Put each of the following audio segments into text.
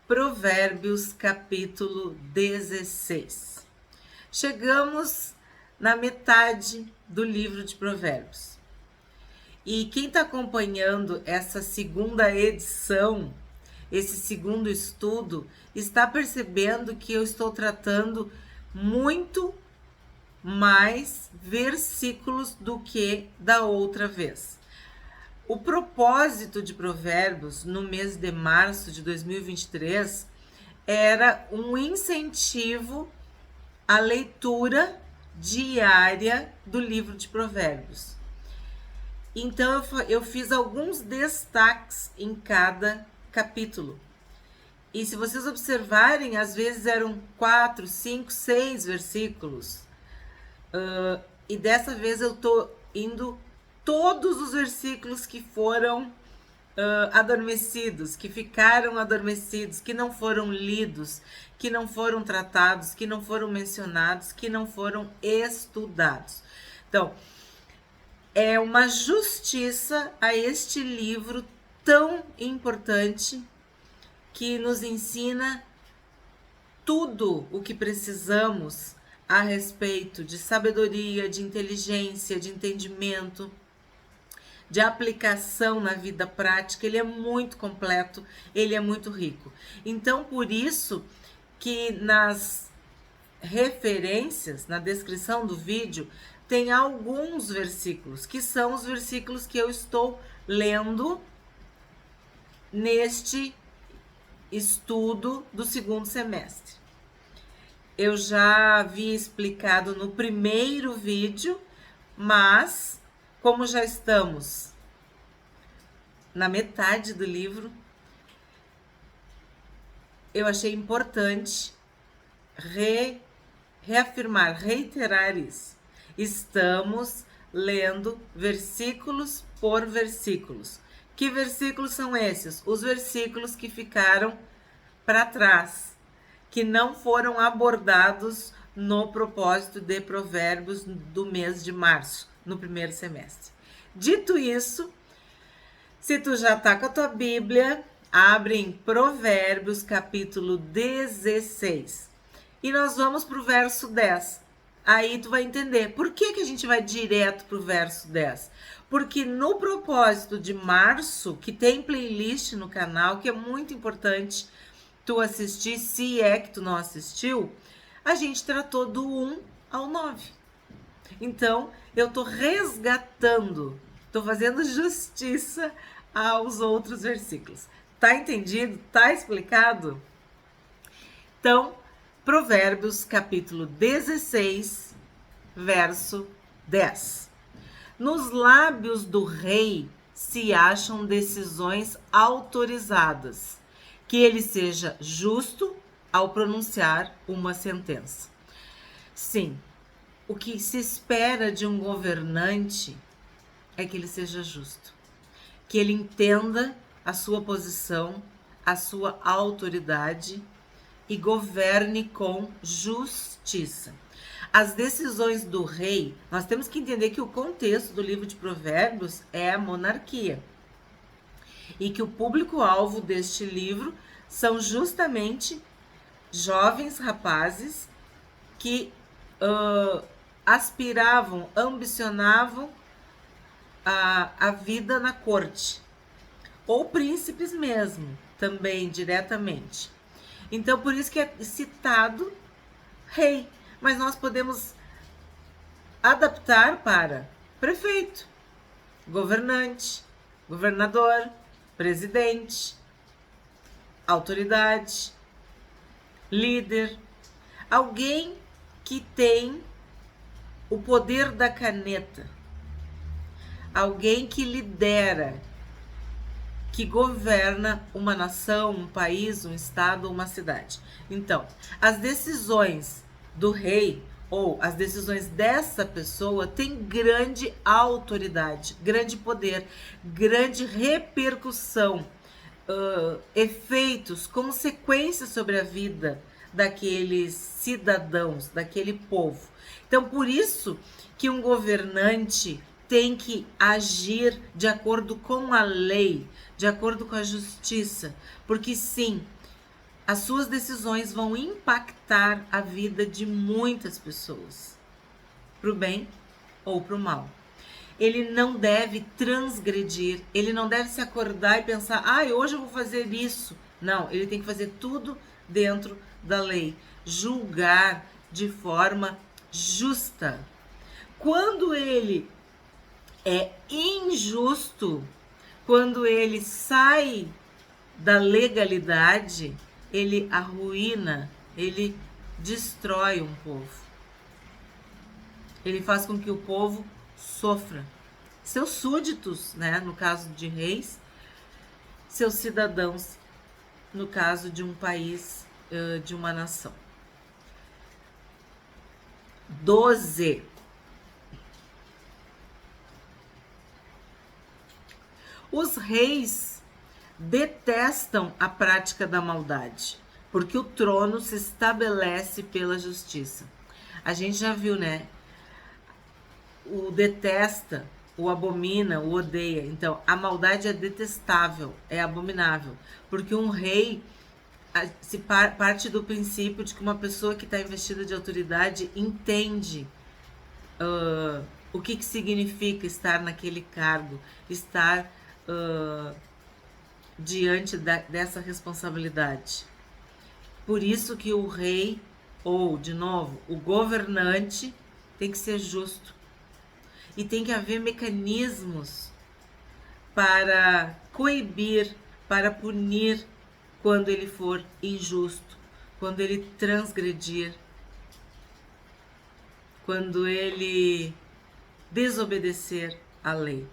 Provérbios, capítulo 16. Chegamos na metade do livro de Provérbios. E quem está acompanhando essa segunda edição, esse segundo estudo, está percebendo que eu estou tratando muito mais versículos do que da outra vez. O propósito de Provérbios no mês de março de 2023 era um incentivo à leitura diária do livro de Provérbios. Então eu fiz alguns destaques em cada capítulo. E se vocês observarem, às vezes eram 4, 5, 6 versículos. E dessa vez eu tô indo todos os versículos que foram adormecidos, que ficaram adormecidos, que não foram lidos, que não foram tratados, que não foram mencionados, que não foram estudados. Então, é uma justiça a este livro tão importante que nos ensina tudo o que precisamos a respeito de sabedoria, de inteligência, de entendimento, de aplicação na vida prática. Ele é muito completo, ele é muito rico. Então, por isso que nas referências, na descrição do vídeo, tem alguns versículos, que são os versículos que eu estou lendo neste estudo do segundo semestre. Eu já havia explicado no primeiro vídeo, mas como já estamos na metade do livro, eu achei importante reafirmar, reiterar isso. Estamos lendo versículos por versículos. Que versículos são esses? Os versículos que ficaram para trás, que não foram abordados no propósito de Provérbios do mês de março, no primeiro semestre. Dito isso, se tu já tá com a tua Bíblia, abre em Provérbios, capítulo 16. E nós vamos pro verso 10. Aí tu vai entender por que a gente vai direto pro verso 10. Porque no propósito de março, que tem playlist no canal, que é muito importante tu assistir, se é que tu não assistiu, a gente tratou do 1 ao 9. Então, eu tô resgatando, tô fazendo justiça aos outros versículos. Tá entendido? Tá explicado? Então, Provérbios, capítulo 16, verso 10. Nos lábios do rei se acham decisões autorizadas, que ele seja justo ao pronunciar uma sentença. Sim, o que se espera de um governante é que ele seja justo, que ele entenda a sua posição, a sua autoridade e governe com justiça. As decisões do rei, nós temos que entender que o contexto do livro de Provérbios é a monarquia. E que o público-alvo deste livro são justamente jovens rapazes que aspiravam, ambicionavam a vida na corte. Ou príncipes mesmo, também diretamente. Então, por isso que é citado rei. Mas nós podemos adaptar para prefeito, governante, governador, presidente, autoridade, líder, alguém que tem o poder da caneta, alguém que lidera, que governa uma nação, um país, um estado ou uma cidade. Então, as decisões do rei ou as decisões dessa pessoa têm grande autoridade, grande poder, grande repercussão, efeitos, consequências sobre a vida daqueles cidadãos, daquele povo. Então, por isso que um governante tem que agir de acordo com a lei, de acordo com a justiça, porque sim, as suas decisões vão impactar a vida de muitas pessoas, para o bem ou para o mal. Ele não deve transgredir, ele não deve se acordar e pensar, hoje eu vou fazer isso. Não, ele tem que fazer tudo dentro da lei, julgar de forma justa. Quando ele é injusto, quando ele sai da legalidade, ele arruína, ele destrói um povo. Ele faz com que o povo sofra. Seus súditos, né, no caso de reis, seus cidadãos, no caso de um país, de uma nação. 12. Os reis detestam a prática da maldade, porque o trono se estabelece pela justiça. A gente já viu, né? O detesta, o abomina, o odeia. Então, a maldade é detestável, é abominável, porque um rei se parte do princípio de que uma pessoa que está investida de autoridade entende o que significa estar naquele cargo, estar diante dessa responsabilidade. Por isso que o rei, ou, de novo, o governante, tem que ser justo. E tem que haver mecanismos para coibir, para punir quando ele for injusto, quando ele transgredir, quando ele desobedecer à lei.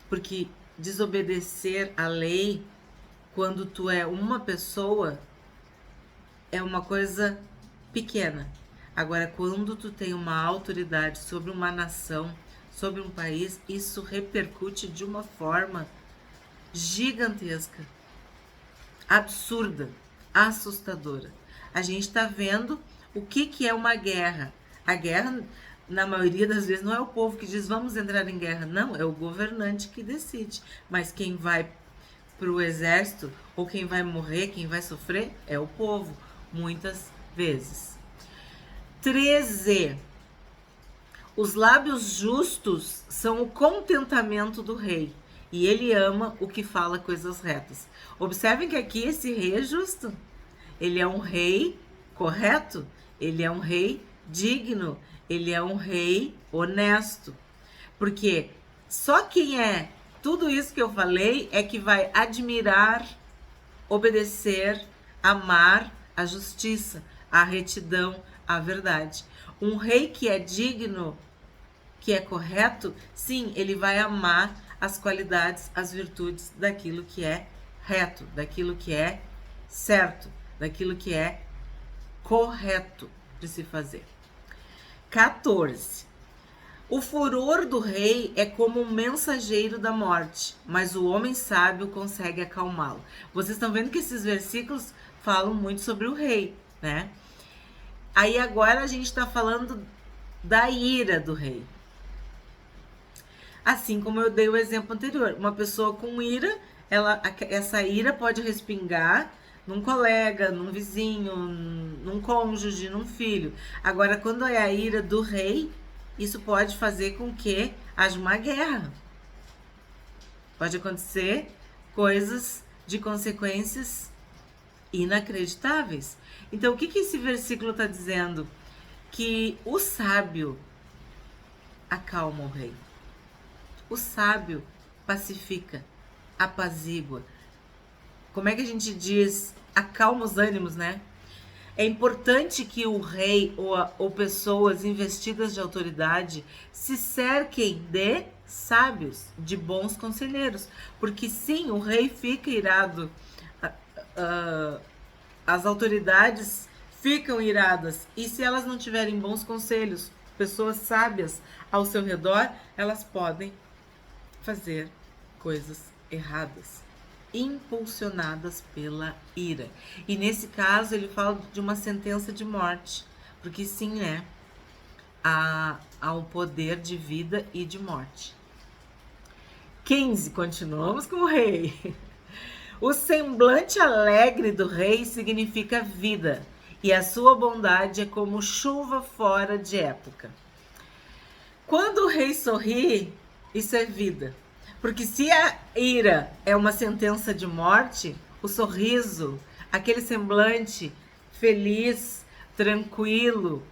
Porque desobedecer à lei, quando tu é uma pessoa, é uma coisa pequena. Agora, quando tu tem uma autoridade sobre uma nação, sobre um país, isso repercute de uma forma gigantesca, absurda, assustadora. A gente está vendo o que é uma guerra. A guerra, na maioria das vezes, não é o povo que diz vamos entrar em guerra. Não, é o governante que decide. Mas quem vai para o exército, ou quem vai morrer, quem vai sofrer, é o povo, muitas vezes. 13. Os lábios justos são o contentamento do rei, e ele ama o que fala coisas retas. Observem que aqui esse rei é justo. Ele é um rei correto, ele é um rei digno, ele é um rei honesto. Porque só quem é tudo isso que eu falei é que vai admirar, obedecer, amar a justiça, a retidão, a verdade. Um rei que é digno, que é correto, sim, ele vai amar as qualidades, as virtudes daquilo que é reto, daquilo que é certo, daquilo que é correto de se fazer. 14. O furor do rei é como um mensageiro da morte, mas o homem sábio consegue acalmá-lo. Vocês estão vendo que esses versículos falam muito sobre o rei, né? Aí agora a gente está falando da ira do rei. Assim como eu dei o exemplo anterior, uma pessoa com ira, essa ira pode respingar num colega, num vizinho, num cônjuge, num filho. Agora, quando é a ira do rei, isso pode fazer com que haja uma guerra. Pode acontecer coisas de consequências inacreditáveis. Então, o que esse versículo está dizendo? Que o sábio acalma o rei. O sábio pacifica, apazigua. Como é que a gente diz? Acalma os ânimos, né? É importante que o rei ou pessoas investidas de autoridade se cerquem de sábios, de bons conselheiros. Porque sim, o rei fica irado, as autoridades ficam iradas. E se elas não tiverem bons conselhos, pessoas sábias ao seu redor, elas podem fazer coisas erradas, impulsionadas pela ira. E nesse caso ele fala de uma sentença de morte, porque sim, né, há um poder de vida e de morte. 15, continuamos com o rei. O semblante alegre do rei significa vida, e a sua bondade é como chuva fora de época. Quando o rei sorri, isso é vida. Porque se a ira é uma sentença de morte, o sorriso, aquele semblante feliz, tranquilo,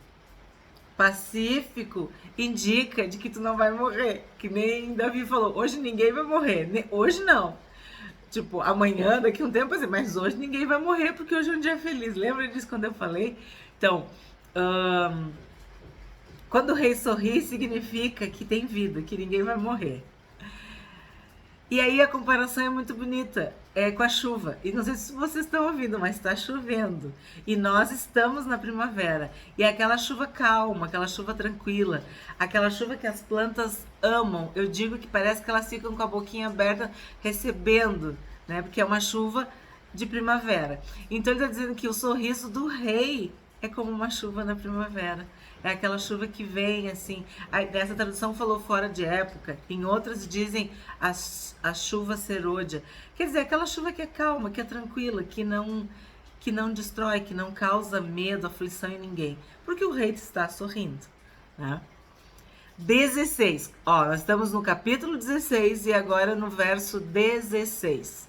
pacífico, indica de que tu não vai morrer. Que nem Davi falou, hoje ninguém vai morrer. Hoje não. Tipo, amanhã, daqui a um tempo, assim, mas hoje ninguém vai morrer porque hoje é um dia feliz. Lembra disso quando eu falei? Então, quando o rei sorri, significa que tem vida, que ninguém vai morrer. E aí a comparação é muito bonita, é com a chuva. E não sei se vocês estão ouvindo, mas está chovendo. E nós estamos na primavera. E é aquela chuva calma, aquela chuva tranquila, aquela chuva que as plantas amam. Eu digo que parece que elas ficam com a boquinha aberta recebendo, né? Porque é uma chuva de primavera. Então ele está dizendo que o sorriso do rei é como uma chuva na primavera. É aquela chuva que vem assim. Nessa tradução falou fora de época. Em outras dizem a chuva serôdia. Quer dizer, aquela chuva que é calma, que é tranquila, que não destrói, que não causa medo, aflição em ninguém. Porque o rei está sorrindo. Né? 16. Ó, nós estamos no capítulo 16 e agora no verso 16.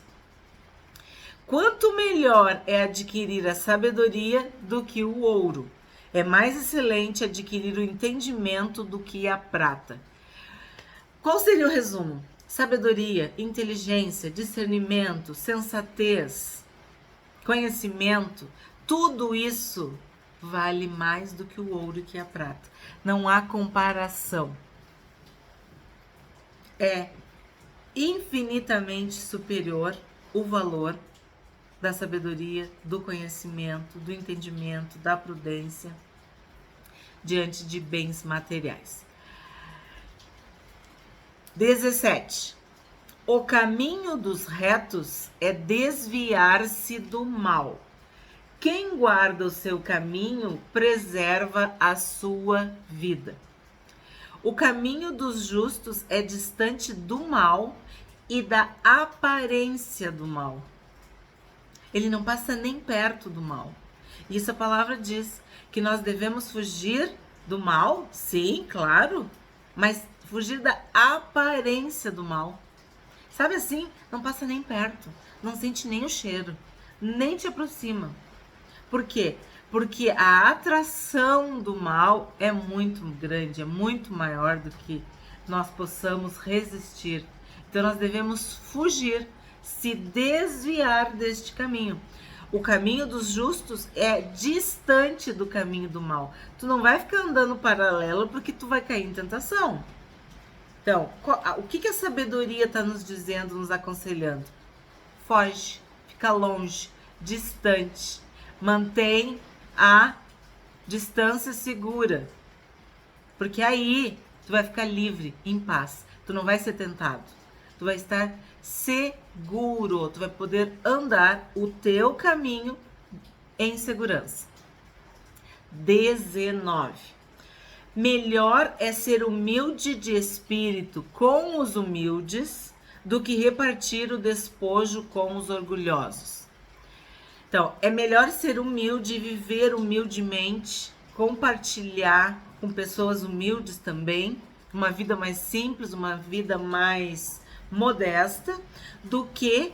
Quanto melhor é adquirir a sabedoria do que o ouro. É mais excelente adquirir o entendimento do que a prata. Qual seria o resumo? Sabedoria, inteligência, discernimento, sensatez, conhecimento, tudo isso vale mais do que o ouro e que a prata. Não há comparação. É infinitamente superior o valor da sabedoria, do conhecimento, do entendimento, da prudência diante de bens materiais. 17. O caminho dos retos é desviar-se do mal. Quem guarda o seu caminho preserva a sua vida. O caminho dos justos é distante do mal e da aparência do mal. Ele não passa nem perto do mal. Isso a palavra diz, que nós devemos fugir do mal, sim, claro, mas fugir da aparência do mal. Sabe assim, não passa nem perto, não sente nem o cheiro, nem te aproxima. Por quê? Porque a atração do mal é muito grande, é muito maior do que nós possamos resistir. Então nós devemos fugir, se desviar deste caminho. O caminho dos justos é distante do caminho do mal. Tu não vai ficar andando paralelo porque tu vai cair em tentação. Então, o que a sabedoria está nos dizendo, nos aconselhando? Foge, fica longe, distante. Mantém a distância segura. Porque aí tu vai ficar livre, em paz. Tu não vai ser tentado. Tu vai estar seguro. Tu vai poder andar o teu caminho em segurança. 19. Melhor é ser humilde de espírito com os humildes do que repartir o despojo com os orgulhosos. Então, é melhor ser humilde e viver humildemente, compartilhar com pessoas humildes também, uma vida mais simples, uma vida mais modesta, do que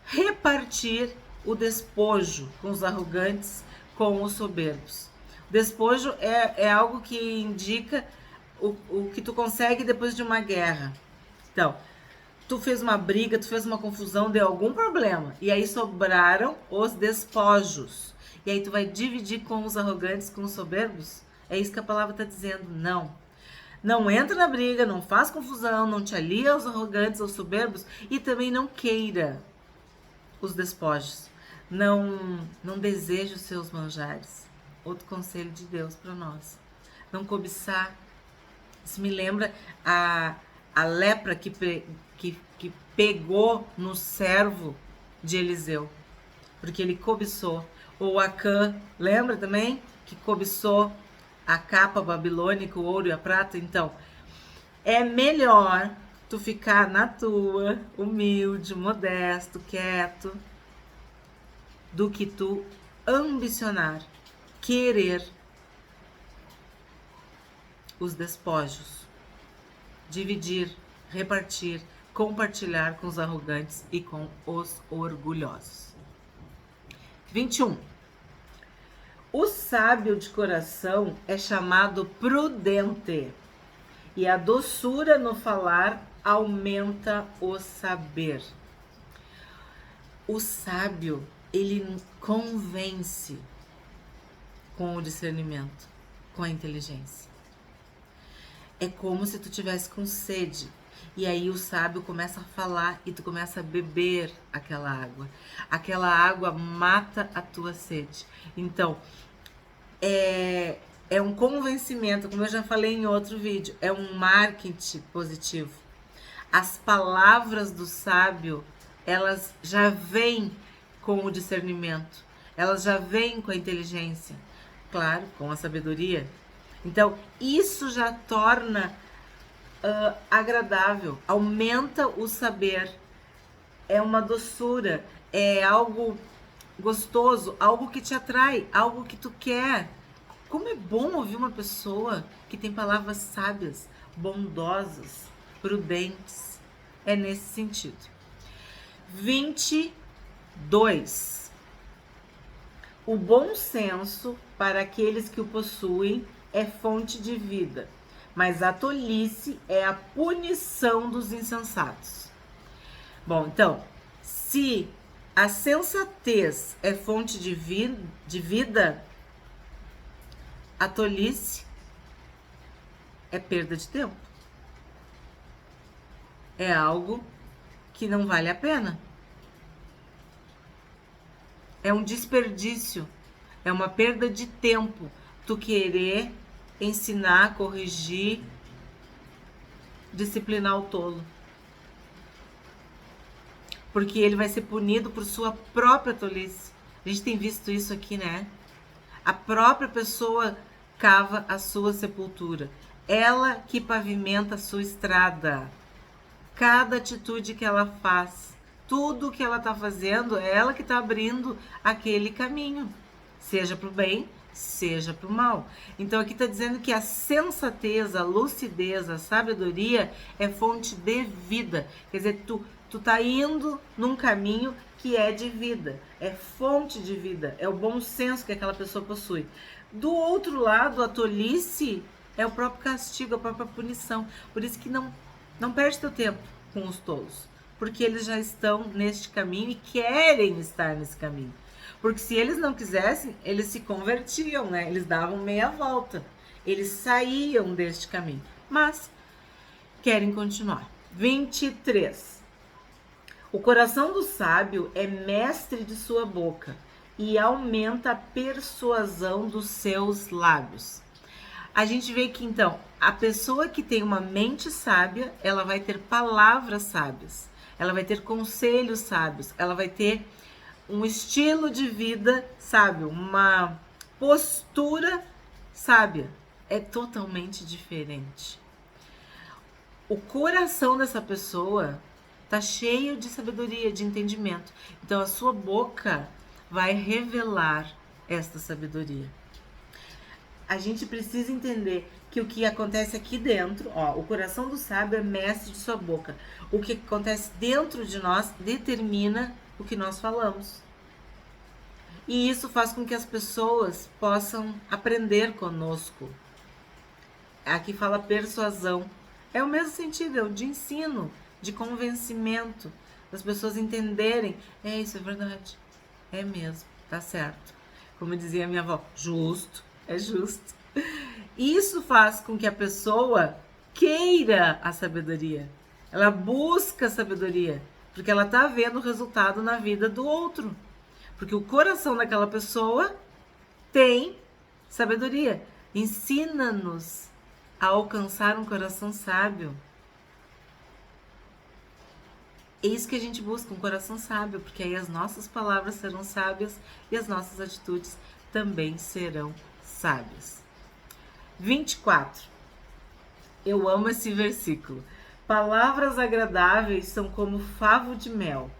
repartir o despojo com os arrogantes, com os soberbos. Despojo é algo que indica o que tu consegue depois de uma guerra. Então, tu fez uma briga, tu fez uma confusão, deu algum problema. E aí sobraram os despojos. E aí tu vai dividir com os arrogantes, com os soberbos? É isso que a palavra está dizendo. Não. Não entra na briga, não faz confusão, não te alia aos arrogantes, aos soberbos. E também não queira os despojos. Não deseje os seus manjares. Outro conselho de Deus para nós. Não cobiçar. Isso me lembra a lepra que pegou no servo de Eliseu. Porque ele cobiçou. Ou Acã, lembra também? Que cobiçou a capa babilônica, o ouro e a prata. Então, é melhor tu ficar na tua, humilde, modesto, quieto, do que tu ambicionar, querer os despojos, dividir, repartir, compartilhar com os arrogantes e com os orgulhosos. 21. O sábio de coração é chamado prudente, e a doçura no falar aumenta o saber. O sábio, ele convence com o discernimento, com a inteligência. É como se tu tivesse com sede. E aí o sábio começa a falar e tu começa a beber aquela água. Aquela água mata a tua sede. Então, é um convencimento, como eu já falei em outro vídeo, é um marketing positivo. As palavras do sábio, elas já vêm com o discernimento, elas já vêm com a inteligência, claro, com a sabedoria. Então, isso já torna agradável, aumenta o saber, é uma doçura, é algo gostoso, algo que te atrai, algo que tu quer. Como é bom ouvir uma pessoa que tem palavras sábias, bondosas, prudentes. É nesse sentido. 22. O bom senso para aqueles que o possuem é fonte de vida, mas a tolice é a punição dos insensatos. Bom, então, se a sensatez é fonte de vida, a tolice é perda de tempo. É algo que não vale a pena. É um desperdício, é uma perda de tempo tu querer ensinar, corrigir, disciplinar o tolo. Porque ele vai ser punido por sua própria tolice. A gente tem visto isso aqui, né? A própria pessoa cava a sua sepultura. Ela que pavimenta a sua estrada. Cada atitude que ela faz, tudo que ela está fazendo, é ela que está abrindo aquele caminho. Seja para o bem, seja para o mal. Então aqui está dizendo que a sensatez, a lucidez, a sabedoria é fonte de vida. Quer dizer, tu tá indo num caminho que é de vida, é fonte de vida, é o bom senso que aquela pessoa possui. Do outro lado, a tolice é o próprio castigo, a própria punição. Por isso que não perde teu tempo com os tolos, porque eles já estão neste caminho e querem estar nesse caminho. Porque se eles não quisessem, eles se convertiam, né? Eles davam meia volta, eles saíam deste caminho, mas querem continuar. 23. O coração do sábio é mestre de sua boca e aumenta a persuasão dos seus lábios. A gente vê que, então, a pessoa que tem uma mente sábia, ela vai ter palavras sábias, ela vai ter conselhos sábios, ela vai ter um estilo de vida sábio, uma postura sábia. É totalmente diferente. O coração dessa pessoa tá cheio de sabedoria, de entendimento. Então, a sua boca vai revelar esta sabedoria. A gente precisa entender que o que acontece aqui dentro, o coração do sábio é mestre de sua boca. O que acontece dentro de nós determina o que nós falamos. E isso faz com que as pessoas possam aprender conosco. Aqui fala persuasão. É o mesmo sentido, é o de ensino, de convencimento, das pessoas entenderem. Isso é verdade. É mesmo, tá certo. Como dizia minha avó, justo, é justo. Isso faz com que a pessoa queira a sabedoria. Ela busca a sabedoria, porque ela tá vendo o resultado na vida do outro. Porque o coração daquela pessoa tem sabedoria. Ensina-nos a alcançar um coração sábio. É isso que a gente busca, um coração sábio, porque aí as nossas palavras serão sábias e as nossas atitudes também serão sábias. 24. Eu amo esse versículo. Palavras agradáveis são como favo de mel,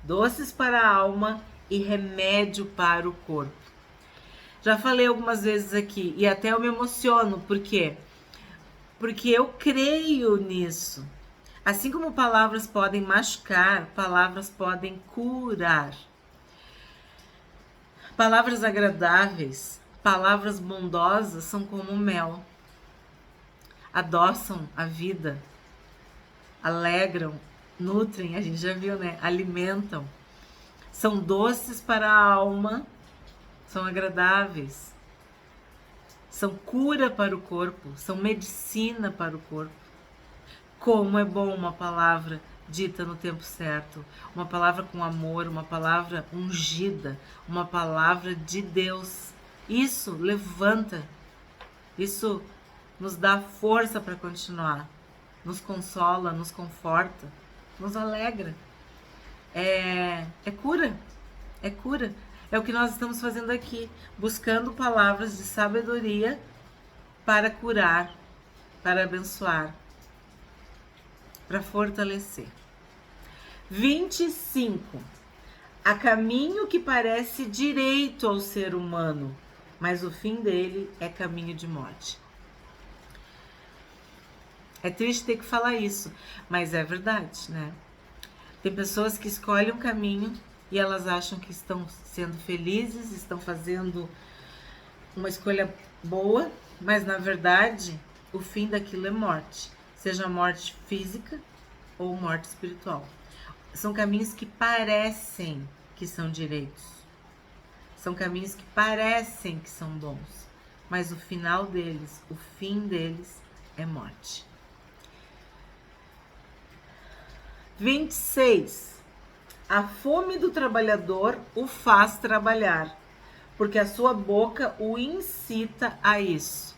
doces para a alma e remédio para o corpo. Já falei algumas vezes aqui e até eu me emociono, por quê? Porque eu creio nisso. Assim como palavras podem machucar, palavras podem curar. Palavras agradáveis, palavras bondosas são como mel. Adoçam a vida, alegram, nutrem, a gente já viu, né? Alimentam. São doces para a alma, são agradáveis. São cura para o corpo, são medicina para o corpo. Como é bom uma palavra dita no tempo certo, uma palavra com amor, uma palavra ungida, uma palavra de Deus. Isso levanta, isso nos dá força para continuar, nos consola, nos conforta, nos alegra. É cura, é cura. É o que nós estamos fazendo aqui, buscando palavras de sabedoria para curar, para abençoar, para fortalecer. 25. Há caminho que parece direito ao ser humano, mas o fim dele é caminho de morte. É triste ter que falar isso, mas é verdade, né? Tem pessoas que escolhem um caminho e elas acham que estão sendo felizes, estão fazendo uma escolha boa, mas na verdade o fim daquilo é morte, seja morte física ou morte espiritual. São caminhos que parecem que são direitos, são caminhos que parecem que são bons, mas o final deles, o fim deles é morte. 26. A fome do trabalhador o faz trabalhar, porque a sua boca o incita a isso.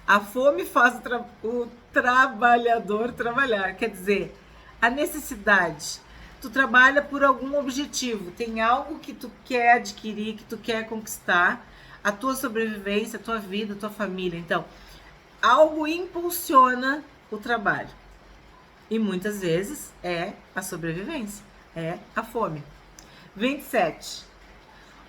A fome faz o trabalhador trabalhar, quer dizer, a necessidade. Tu trabalha por algum objetivo, tem algo que tu quer adquirir, que tu quer conquistar, a tua sobrevivência, a tua vida, a tua família. Então, algo impulsiona o trabalho. E muitas vezes é a sobrevivência, é a fome. 27.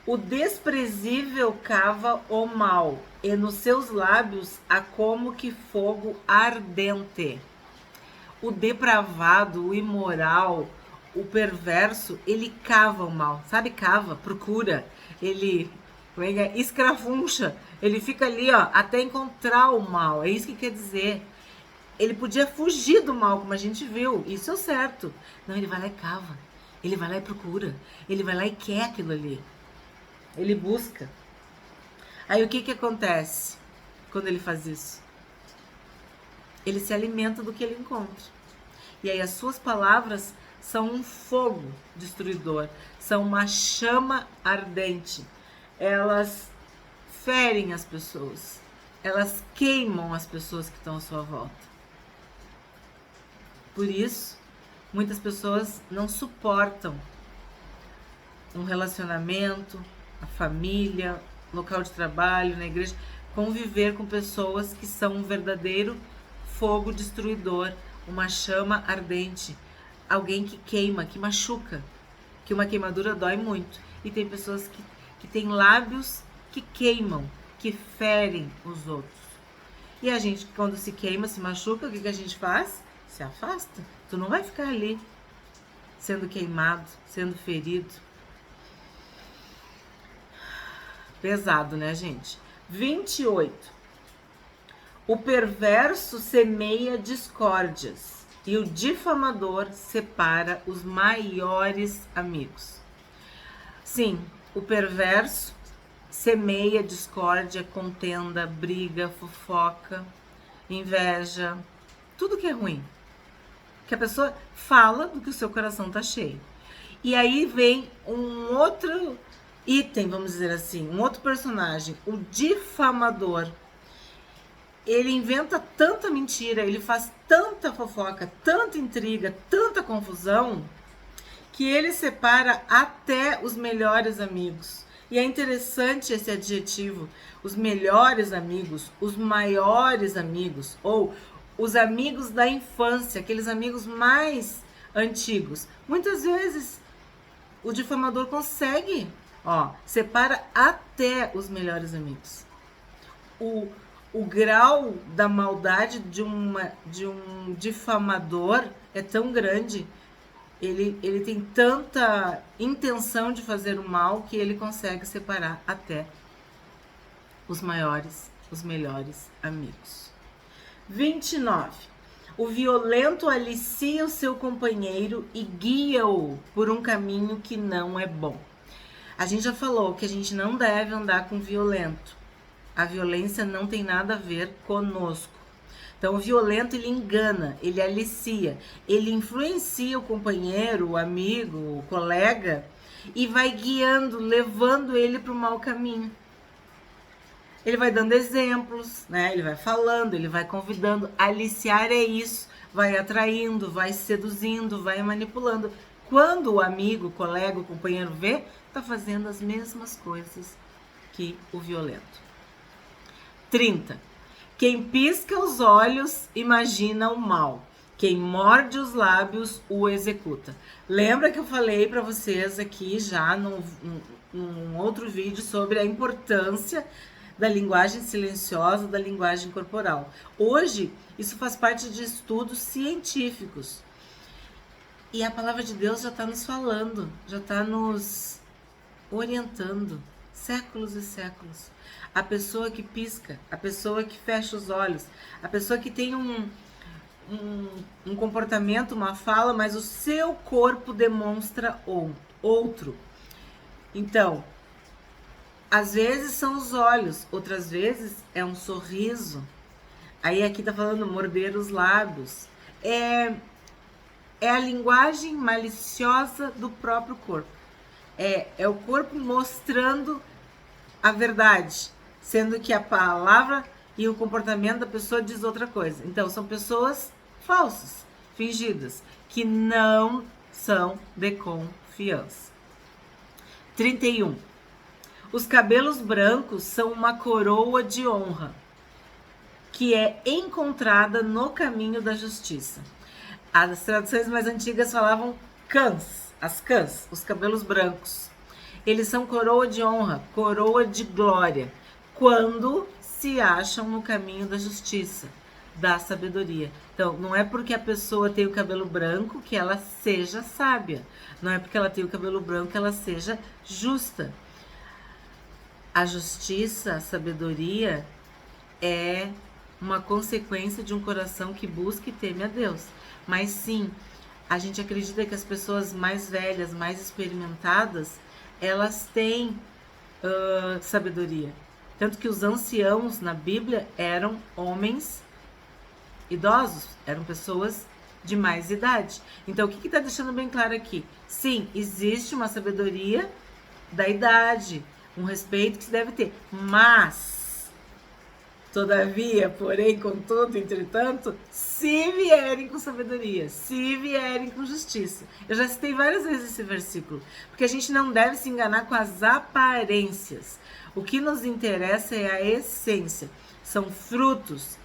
O desprezível cava o mal, e nos seus lábios há como que fogo ardente. O depravado, o imoral, o perverso, ele cava o mal. Sabe, cava, procura, ele escrafuncha, ele fica ali, ó, até encontrar o mal. É isso que quer dizer. Ele podia fugir do mal, como a gente viu. Isso é o certo. Não, ele vai lá e cava. Ele vai lá e procura. Ele vai lá e quer aquilo ali. Ele busca. Aí o que acontece quando ele faz isso? Ele se alimenta do que ele encontra. E aí as suas palavras são um fogo destruidor. São uma chama ardente. Elas ferem as pessoas. Elas queimam as pessoas que estão à sua volta. Por isso, muitas pessoas não suportam um relacionamento, a família, local de trabalho, na igreja, conviver com pessoas que são um verdadeiro fogo destruidor, uma chama ardente, alguém que queima, que machuca, que uma queimadura dói muito. E tem pessoas que têm lábios que queimam, que ferem os outros. E a gente, quando se queima, se machuca, o que a gente faz? Se afasta. Tu não vai ficar ali sendo queimado, sendo ferido. Pesado, né, gente? 28. O perverso semeia discórdias e o difamador separa os maiores amigos. Sim, o perverso semeia discórdia, contenda, briga, fofoca, inveja, tudo que é ruim. Que a pessoa fala do que o seu coração tá cheio. E aí vem um outro item, vamos dizer assim, um outro personagem, o difamador. Ele inventa tanta mentira, ele faz tanta fofoca, tanta intriga, tanta confusão, que ele separa até os melhores amigos. E é interessante esse adjetivo, os melhores amigos, os maiores amigos, ou os amigos da infância, aqueles amigos mais antigos. Muitas vezes o difamador consegue, separa até os melhores amigos. O grau da maldade de um difamador é tão grande, ele tem tanta intenção de fazer o mal que ele consegue separar até os melhores amigos. 29. O violento alicia o seu companheiro e guia-o por um caminho que não é bom. A gente já falou que a gente não deve andar com violento. A violência não tem nada a ver conosco. Então, o violento, ele engana, ele alicia, ele influencia o companheiro, o amigo, o colega e vai guiando, levando ele para o mau caminho. Ele vai dando exemplos, né? Ele vai falando, ele vai convidando. Aliciar é isso, vai atraindo, vai seduzindo, vai manipulando. Quando o amigo, o colega, o companheiro vê, tá fazendo as mesmas coisas que o violento. 30. Quem pisca os olhos imagina o mal. Quem morde os lábios o executa. Lembra que eu falei para vocês aqui já num outro vídeo sobre a importância da linguagem silenciosa, da linguagem corporal. Hoje, isso faz parte de estudos científicos. E a palavra de Deus já está nos falando, já está nos orientando, séculos e séculos. A pessoa que pisca, a pessoa que fecha os olhos, a pessoa que tem um comportamento, uma fala, mas o seu corpo demonstra outro. Então, às vezes são os olhos, outras vezes é um sorriso. Aí aqui tá falando morder os lábios. É a linguagem maliciosa do próprio corpo. É o corpo mostrando a verdade, sendo que a palavra e o comportamento da pessoa diz outra coisa. Então, são pessoas falsas, fingidas, que não são de confiança. 31. Os cabelos brancos são uma coroa de honra, que é encontrada no caminho da justiça. As traduções mais antigas falavam as cãs, os cabelos brancos. Eles são coroa de honra, coroa de glória, quando se acham no caminho da justiça, da sabedoria. Então, não é porque a pessoa tem o cabelo branco que ela seja sábia. Não é porque ela tem o cabelo branco que ela seja justa. A justiça, a sabedoria é uma consequência de um coração que busca e teme a Deus. Mas sim, a gente acredita que as pessoas mais velhas, mais experimentadas, elas têm sabedoria. Tanto que os anciãos na Bíblia eram homens idosos, eram pessoas de mais idade. Então, o que está deixando bem claro aqui? Sim, existe uma sabedoria da idade, um respeito que se deve ter, mas, todavia, porém, contudo, entretanto, se vierem com sabedoria, se vierem com justiça. Eu já citei várias vezes esse versículo, porque a gente não deve se enganar com as aparências. O que nos interessa é a essência, são frutos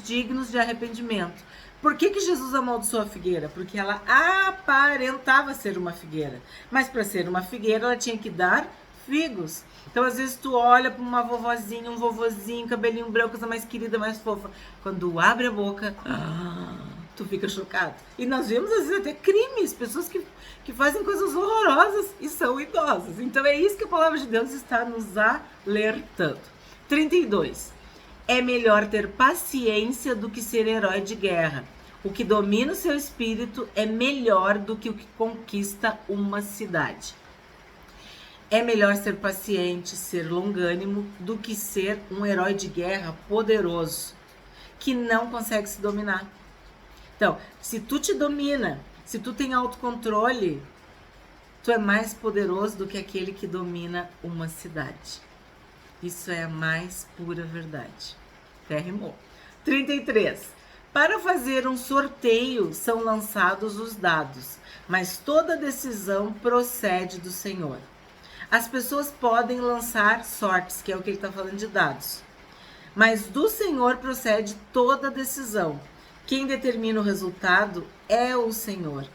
dignos de arrependimento. Por que Jesus amaldiçoou a figueira? Porque ela aparentava ser uma figueira, mas para ser uma figueira ela tinha que dar figos. Então, às vezes, tu olha para uma vovozinha, um vovozinho, cabelinho branco, coisa mais querida, mais fofa. Quando abre a boca, tu fica chocado. E nós vemos, às vezes, até crimes, pessoas que fazem coisas horrorosas e são idosas. Então, é isso que a palavra de Deus está nos alertando. 32. É melhor ter paciência do que ser herói de guerra. O que domina o seu espírito é melhor do que o que conquista uma cidade. É melhor ser paciente, ser longânimo, do que ser um herói de guerra poderoso, que não consegue se dominar. Então, se tu te domina, se tu tem autocontrole, tu é mais poderoso do que aquele que domina uma cidade. Isso é a mais pura verdade. Até rimou. 33. Para fazer um sorteio são lançados os dados, mas toda decisão procede do Senhor. As pessoas podem lançar sortes, que é o que ele está falando de dados. mas do Senhor procede toda decisão. Quem determina o resultado é o Senhor.